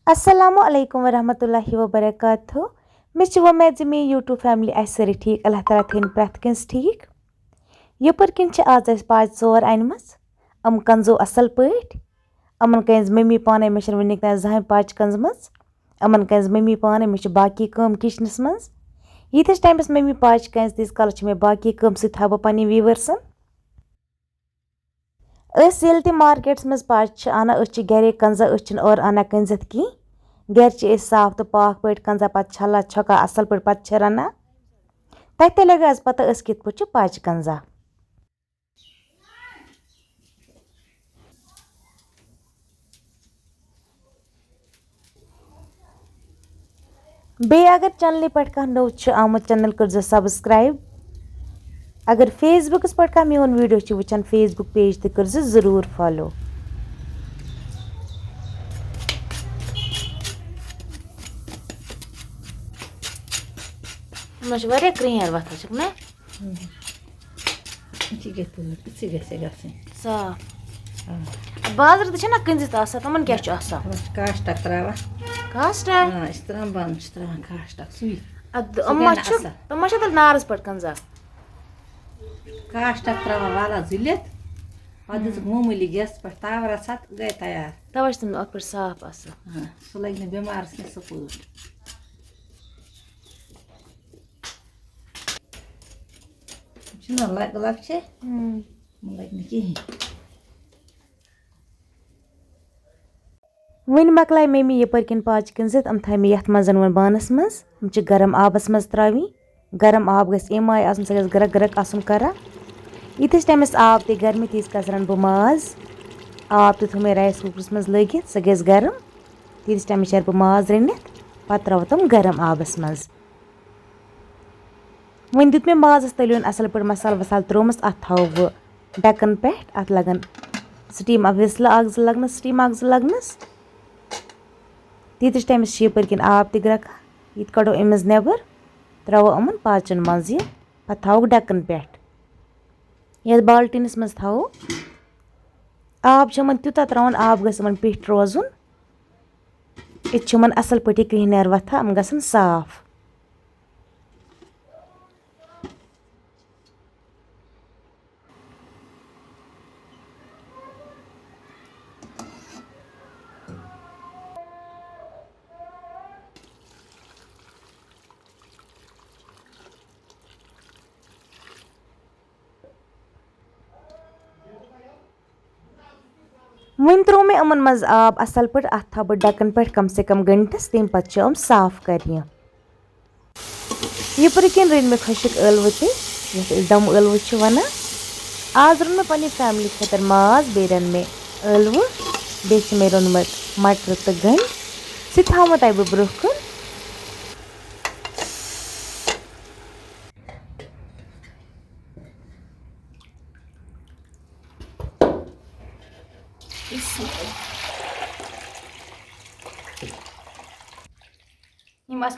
Assalamu alaikum warahmatullahi wabarakatuh. Meh chu umeed ze me YouTube family asari theek. Allah Taala thain preth kins theek. Yopar kin ch aaz as paaj tzor animas. Kanzo asal pait. Aman kains mummy paane meshan winnik na zahin paaj kanzmas. Aman kains mummy paane mesh baki kaam kitchenas mans. Yithis times mummy paaj kains dis kal ch me baki kaam sit haba pani viewersan. अस L ते markets मज पाच आना गरे कंजा और आना कंजत की गर साफ तो पाक पे कंजा पे छला छका असल पे पे रना तथे लगे आज पता कित पे पाच कंजा बे अगर चैनल पे कह नो आमुत चैनल कर सब्सक्राइब अगर फेसबुक पे कह मोन वीडियो वचान फेसबुक पेज ते कर जरूर फॉलो वारिया क्रियर वथान ना साफ बाजार तो ना कंजित तमन क्या कास्ट त्रा कास्ट बंद कास्ट तम नारस पे कंजा कास्ट त्रा वाला जुलित पे मामूली गैस पे तावर गई तैयार तवे तुम पे साफ सह लगे बेमार सह लग लगे लग कहें वन मकल मम्मी यपर किन पाच कंजित थे मे ये मज वो बानस मज गरम आबस मज त्रावी गरम आब गम आय सह गरक गरक करा यीतिस टाइमस आब ते गर्मी तीस रन बह माज आब ते थो मे राइस कुकरस मज लगित सह गस गरम तीस टाइमस शर बह माज रनित पे त्रो तम गरम आबस मज वन दुत मे माजस तलियोन असल पे मसाल वसाल त्रोमस अत थव बह डकन पे अत लगन स्टीम विसल लगनस स्टीम लगनस तीतिस टाइमस यपर किन आब ते ग्रका ये कड़ो अमज नेबर त्रो अमन पाचन मज ये पे थव डकन पे ये बाल्टीनस मज थव आब तूता त्रावन आब गन पिठ रोजुन ये असल पे क्रीहनर वथान गसन साफ वन त्रो मे अमन मज आब असल पे अत थव बह डकन पे कम से कम घंटस तम पे साफ कर यपर किन रन मे खुशक अलव ते दम अलव वन आज रोन मे पन्ने फैमिली खतर माज बे रन मे अलव बे मे रोनमत मटर तो गंड सह थो तह बह ब्रोह कन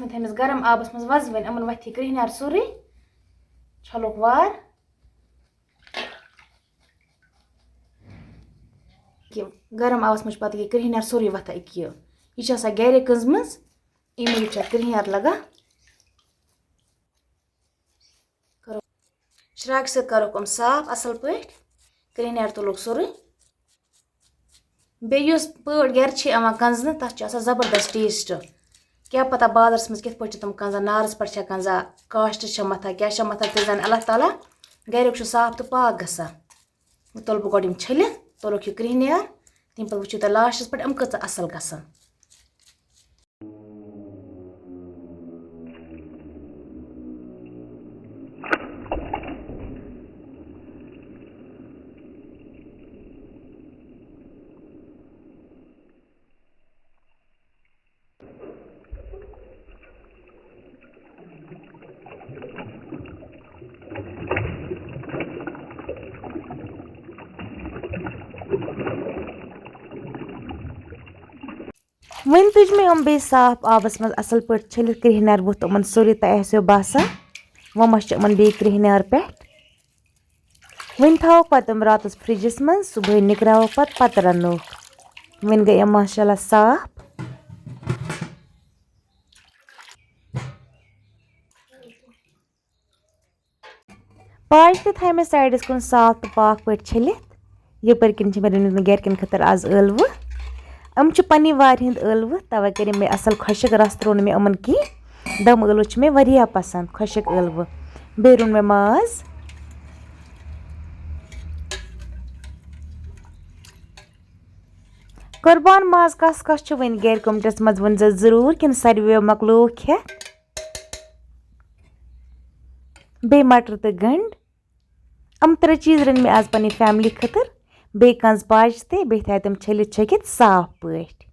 मे थमस गरम आबस मज वज वन अमन वथि क्रिहनार सोरे छलुक वार गरम आबस मज पे क्रिहनार सोरे वथा यह गरे कंजमज अमी क्रिहनार लगा श्राक सत करोक साफ असल पे क्रिहनार तुलुक सोरे बे पड़ गर कंजन तथ जबरदस्त टेस्ट क्या पता बाजारस मज कित तम कंजा नारस पे कंजा कास्ट मथा क्या मथा ते जान अल्लाह ताला गरुक साफ तो पाक गसान तुल बह गोड छलित तुलुक यह क्रिहनार तम पे वो लास्टस पे कच असल गसान वन तुज मे बे साफ आबस मज असल पे छलित क्रिहनार बुत अमन सोरे तह बासान वो मा बे क्रिहनार पे वन थो पे रात फ्रिजस मज सुबह निकराव पे रनो वन गई माशाल्लाह साफ पाज ते थाय मे साइडस कुन साफ तो पाक पट छलित यपर किन छ मे रनित गरकन खतर आज ळव अम छ पन्नी वार हिंद ळव तवे करे मे असल खुशक रस त्रोन मे अमन की दम ळव छ मे वरिया पसंद खुशक ळव बे रुन मे माज कुर्बान माज कस कस छ वन गर कमेंटस मज वन जरूर किन सारवे मकलो खे बे मटर तो गंड अम 3 चीज रन मे आज पन्नी फैमिली खतर बे कंज पाज ते बे थाय तम छलित छकित साफ पट।